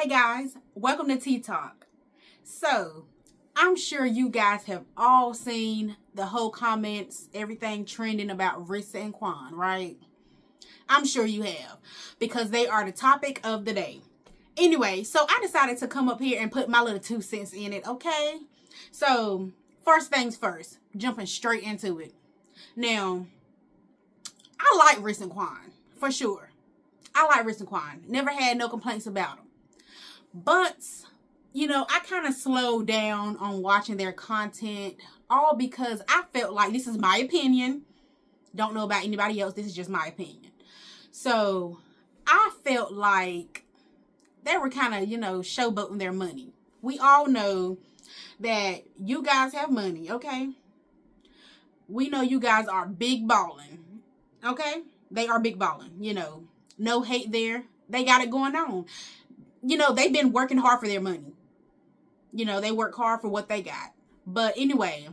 Hey guys, welcome to Tea Talk. So, I'm sure you guys have all seen the whole comments, everything trending about Rissa and Quan, right? I'm sure you have, because they are the topic of the day. Anyway, so I decided to come up here and put my little 2 cents in it, okay? So, first things first, jumping straight into it. Now, I like Rissa and Quan, for sure. I like Rissa and Quan. Never had no complaints about them. But, I kind of slowed down on watching their content, all because I felt like, this is my opinion. Don't know about anybody else. This is just my opinion. So, I felt like they were kind of, showboating their money. We all know that you guys have money, okay? We know you guys are big balling, okay? They are big balling, No hate there. They got it going on. They've been working hard for their money. They work hard for what they got. But anyway,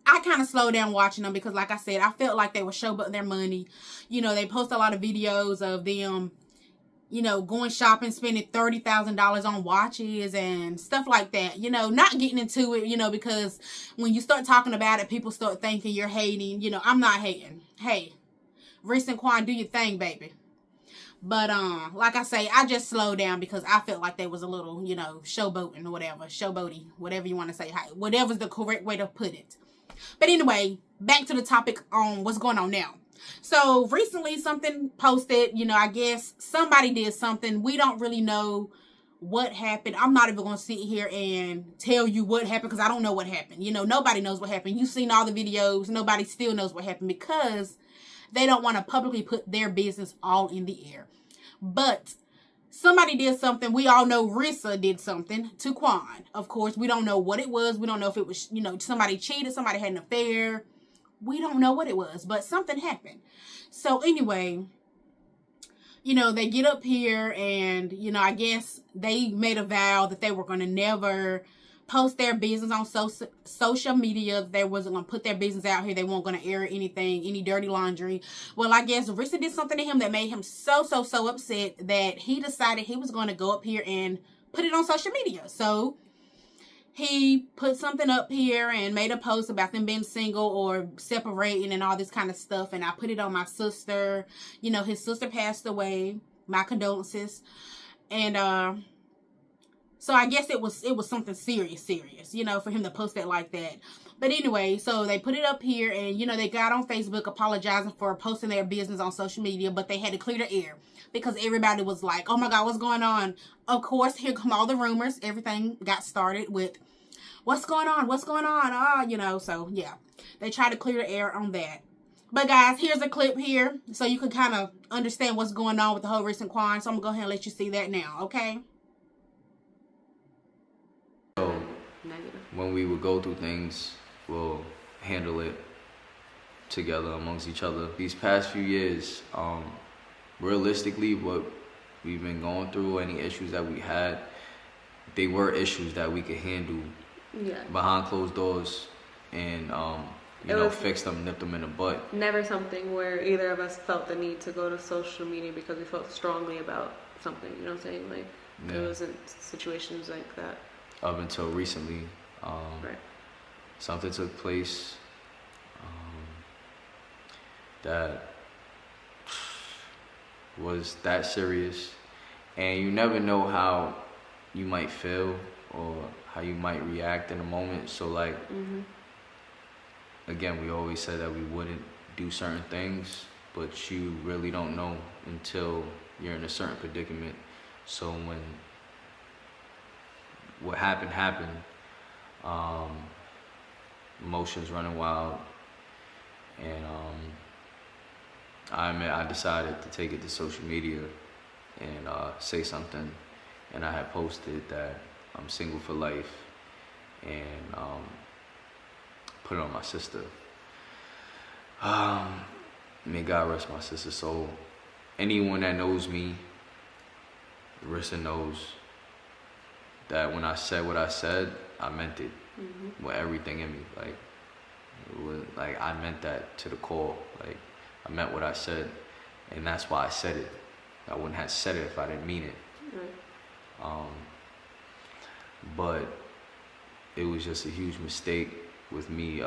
I kind of slowed down watching them because, like I said, I felt like they were showboating their money. They post a lot of videos of them, going shopping, spending $30,000 on watches and stuff like that. Not getting into it, because when you start talking about it, people start thinking you're hating. I'm not hating. Hey, Reese and Quan, do your thing, baby. But, like I say, I just slowed down because I felt like they was a little, showboating or whatever. Showboaty, whatever you want to say. Whatever's the correct way to put it. But anyway, back to the topic on what's going on now. So, recently something posted, I guess somebody did something. We don't really know what happened. I'm not even going to sit here and tell you what happened because I don't know what happened. Nobody knows what happened. You've seen all the videos. Nobody still knows what happened because they don't want to publicly put their business all in the air. But somebody did something. We all know Rissa did something to Quan. Of course, we don't know what it was. We don't know if it was, somebody cheated, somebody had an affair. We don't know what it was, but something happened. So anyway, they get up here and, I guess they made a vow that they were going to never post their business on social media. They wasn't going to put their business out here. They weren't going to air anything, any dirty laundry. Well, I guess Rissa did something to him that made him so upset that he decided he was going to go up here and put it on social media. So he put something up here and made a post about them being single or separating and all this kind of stuff. And I put it on my sister. His sister passed away. My condolences. And, so I guess it was something serious, for him to post that like that. But anyway, so they put it up here and, they got on Facebook apologizing for posting their business on social media, but they had to clear the air because everybody was like, oh my God, what's going on? Of course, here come all the rumors. Everything got started with, what's going on? So yeah, they tried to clear the air on that. But guys, here's a clip here so you can kind of understand what's going on with the whole Rissa and Quan. So I'm going to go ahead and let you see that now, okay? When we would go through things, we'll handle it together amongst each other. These past few years, realistically, what we've been going through, any issues that we had, they were issues that we could handle behind closed doors and, fix them, nip them in the butt. Never something where either of us felt the need to go to social media because we felt strongly about something, you know what I'm saying? Like, It wasn't situations like that. Up until recently, right. Something took place that was that serious, and you never know how you might feel or how you might react in a moment. So like, again, we always said that we wouldn't do certain things, but you really don't know until you're in a certain predicament. So when what happened, emotions running wild, and I decided to take it to social media and say something, and I had posted that I'm single for life and put it on my sister. May God rest my sister's soul. Anyone that knows me, Rissa knows that when I said what I said, I meant it with everything in me. Like I meant that to the core. Like I meant what I said, and that's why I said it. I wouldn't have said it if I didn't mean it. Um, but it was just a huge mistake with me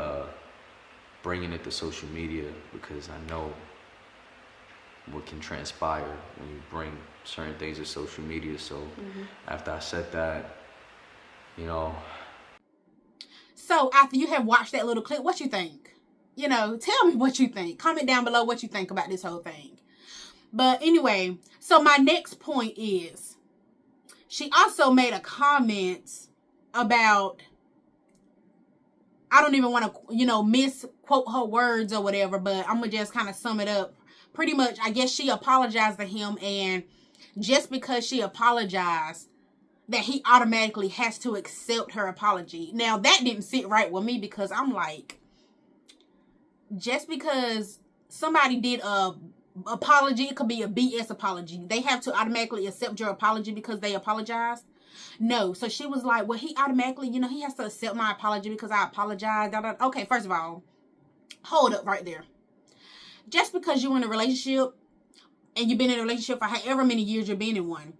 bringing it to social media, because I know what can transpire when you bring certain things to social media. So after I said that, you know. So after you have watched that little clip, what you think? You know, tell me what you think. Comment down below what you think about this whole thing. But anyway, so my next point is, she also made a comment about, I don't even want to, you know, misquote her words or whatever, but I'm going to just kind of sum it up. Pretty much, I guess she apologized to him, and just because she apologized, that he automatically has to accept her apology. Now, that didn't sit right with me, because I'm like, just because somebody did a apology, it could be a BS apology, they have to automatically accept your apology because they apologized? No. So she was like, well, he automatically, you know, he has to accept my apology because I apologized. Okay, first of all, hold up right there. Just because you're in a relationship and you've been in a relationship for however many years you've been in one,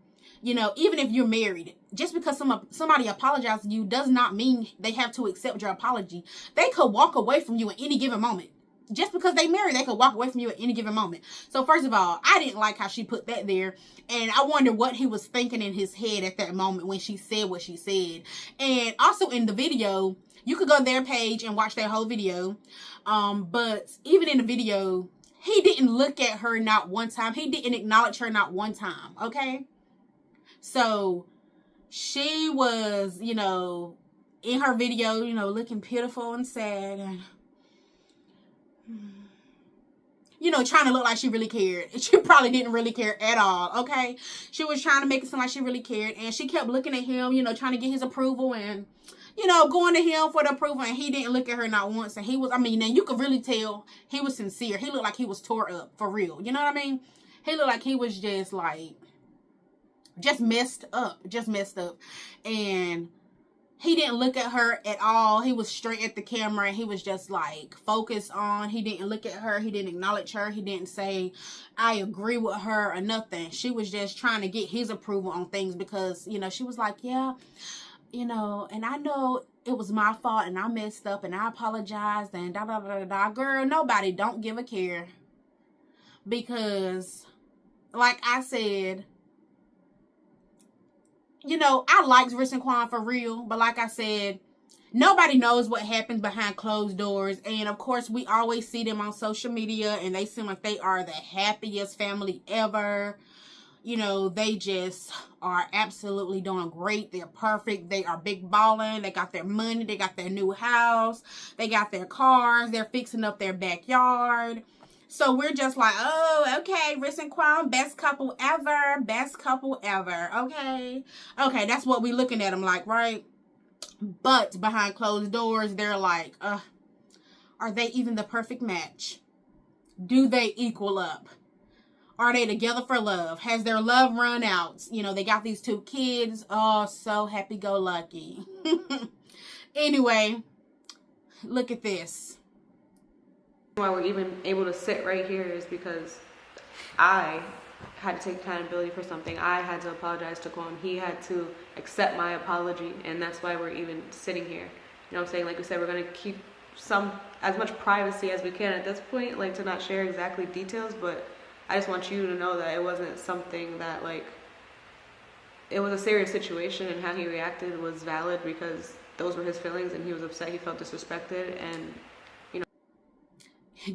you know, even if you're married, just because somebody apologizes to you does not mean they have to accept your apology. They could walk away from you at any given moment. Just because they married, they could walk away from you at any given moment. So first of all, I didn't like how she put that there. And I wonder what he was thinking in his head at that moment when she said what she said. And also in the video, you could go to their page and watch their whole video. But even in the video, he didn't look at her not one time. He didn't acknowledge her not one time. Okay? So she was, you know, in her video, you know, looking pitiful and sad, and, you know, trying to look like she really cared. She probably didn't really care at all, okay? She was trying to make it sound like she really cared, and she kept looking at him, you know, trying to get his approval, and, you know, going to him for the approval, and he didn't look at her not once. And he was, I mean, and you could really tell he was sincere. He looked like he was tore up, for real. You know what I mean? He looked like he was just, like, just messed up. And he didn't look at her at all. He was straight at the camera, and he was just like focused on. He didn't look at her. He didn't acknowledge her. He didn't say, I agree with her or nothing. She was just trying to get his approval on things because, you know, she was like, yeah, you know, and I know it was my fault and I messed up and I apologized and da da da da da. Girl, nobody don't give a care. Because, like I said, you know, I liked Riss and Quan for real, but like I said, nobody knows what happens behind closed doors. And of course, we always see them on social media, and they seem like they are the happiest family ever. You know, they just are absolutely doing great. They're perfect. They are big balling. They got their money. They got their new house. They got their cars. They're fixing up their backyard. So we're just like, oh, okay, Riss and Quan, best couple ever. Best couple ever. Okay. Okay, that's what we looking at them like, right? But behind closed doors, they're like, are they even the perfect match? Do they equal up? Are they together for love? Has their love run out? You know, they got these 2 kids. Oh, so happy-go-lucky. Anyway, look at this. Why we're even able to sit right here is because I had to take accountability for something. I had to apologize to Quan. He had to accept my apology, and that's why we're even sitting here. You know what I'm saying? Like we said, we're going to keep as much privacy as we can at this point, like to not share exactly details, but I just want you to know that it wasn't something that, like, it was a serious situation, and how he reacted was valid because those were his feelings, and he was upset. He felt disrespected, and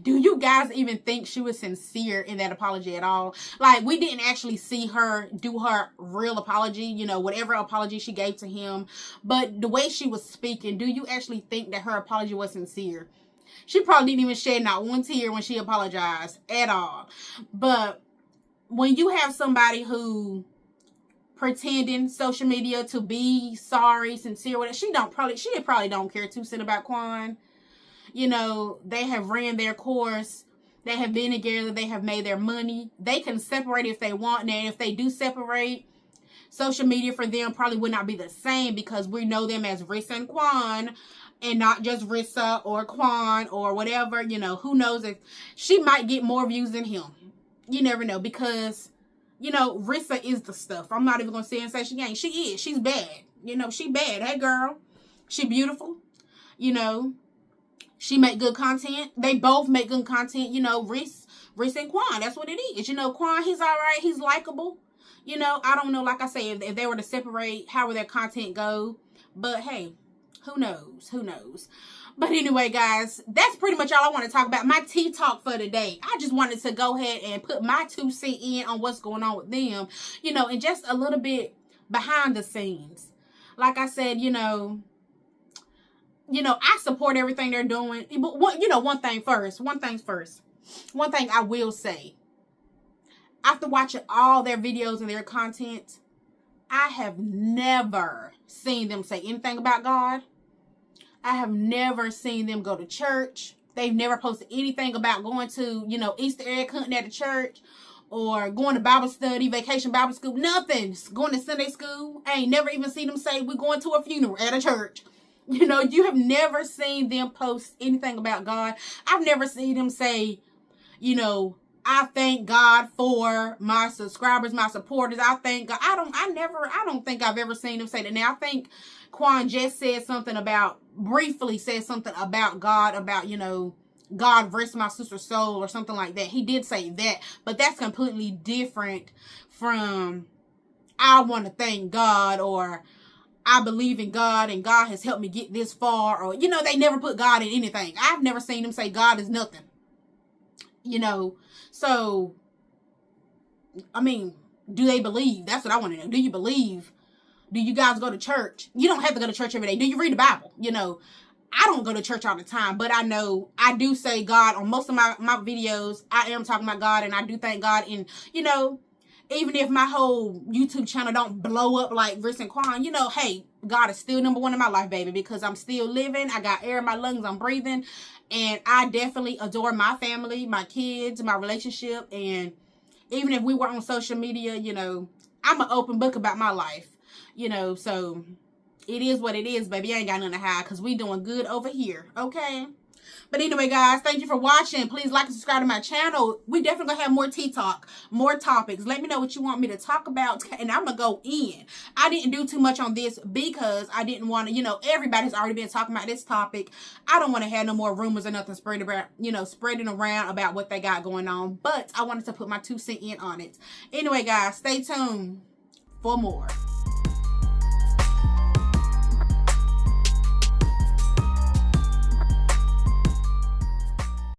do you guys even think she was sincere in that apology at all? Like, we didn't actually see her do her real apology, you know, whatever apology she gave to him. But the way she was speaking, do you actually think that her apology was sincere? She probably didn't even shed not one tear when she apologized at all. But when you have somebody who pretending social media to be sorry, sincere with it, she probably don't care 2 cents about Quan. You know, they have ran their course. They have been together. They have made their money. They can separate if they want. And if they do separate, social media for them probably would not be the same because we know them as Riss and Quan and not just Rissa or Quan or whatever. You know, who knows if she might get more views than him. You never know, because you know, Rissa is the stuff. I'm not even going to sit and say she ain't. She is. She's bad. You know, she bad. Hey, girl. She beautiful. You know, she make good content. They both make good content. You know, Riss and Quan. That's what it is. You know, Quan, he's all right. He's likable. You know, I don't know, like I say, if they were to separate, how would their content go? But, hey, who knows? Who knows? But anyway, guys, that's pretty much all I want to talk about. My tea talk for today. I just wanted to go ahead and put my 2 cents in on what's going on with them, you know, and just a little bit behind the scenes. Like I said, you know, I support everything they're doing. But one thing first. One thing I will say. After watching all their videos and their content, I have never seen them say anything about God. I have never seen them go to church. They've never posted anything about going to, you know, Easter egg hunting at a church or going to Bible study, vacation Bible school. Nothing. Going to Sunday school. I ain't never even seen them say we're going to a funeral at a church. You know, you have never seen them post anything about God. I've never seen them say, you know, I thank God for my subscribers, my supporters. I thank God. I don't think I've ever seen them say that. Now, I think Quan just briefly said something about God, about, you know, God rest my sister's soul or something like that. He did say that, but that's completely different from I want to thank God or I believe in God and God has helped me get this far, or, you know, they never put God in anything. I've never seen them say God is nothing. You know, so, I mean, do they believe? That's what I want to know. Do you believe? Do you guys go to church? You don't have to go to church every day. Do you read the Bible? You know, I don't go to church all the time, but I know I do say God on most of my videos. I am talking about God, and I do thank God. And, you know, even if my whole YouTube channel don't blow up like Riss and Quan, you know, hey, God is still number one in my life, baby, because I'm still living. I got air in my lungs. I'm breathing. And I definitely adore my family, my kids, my relationship. And even if we were on social media, you know, I'm an open book about my life. You know, so it is what it is, baby. I ain't got nothing to hide because we doing good over here. Okay? But anyway, guys, thank you for watching. Please like and subscribe to my channel. We definitely gonna have more tea talk, more topics. Let me know what you want me to talk about, and I'm gonna go in. I didn't do too much on this because I didn't want to, you know, everybody's already been talking about this topic. I don't want to have no more rumors or nothing spreading around about what they got going on. But I wanted to put my 2 cents in on it. Anyway, guys, stay tuned for more.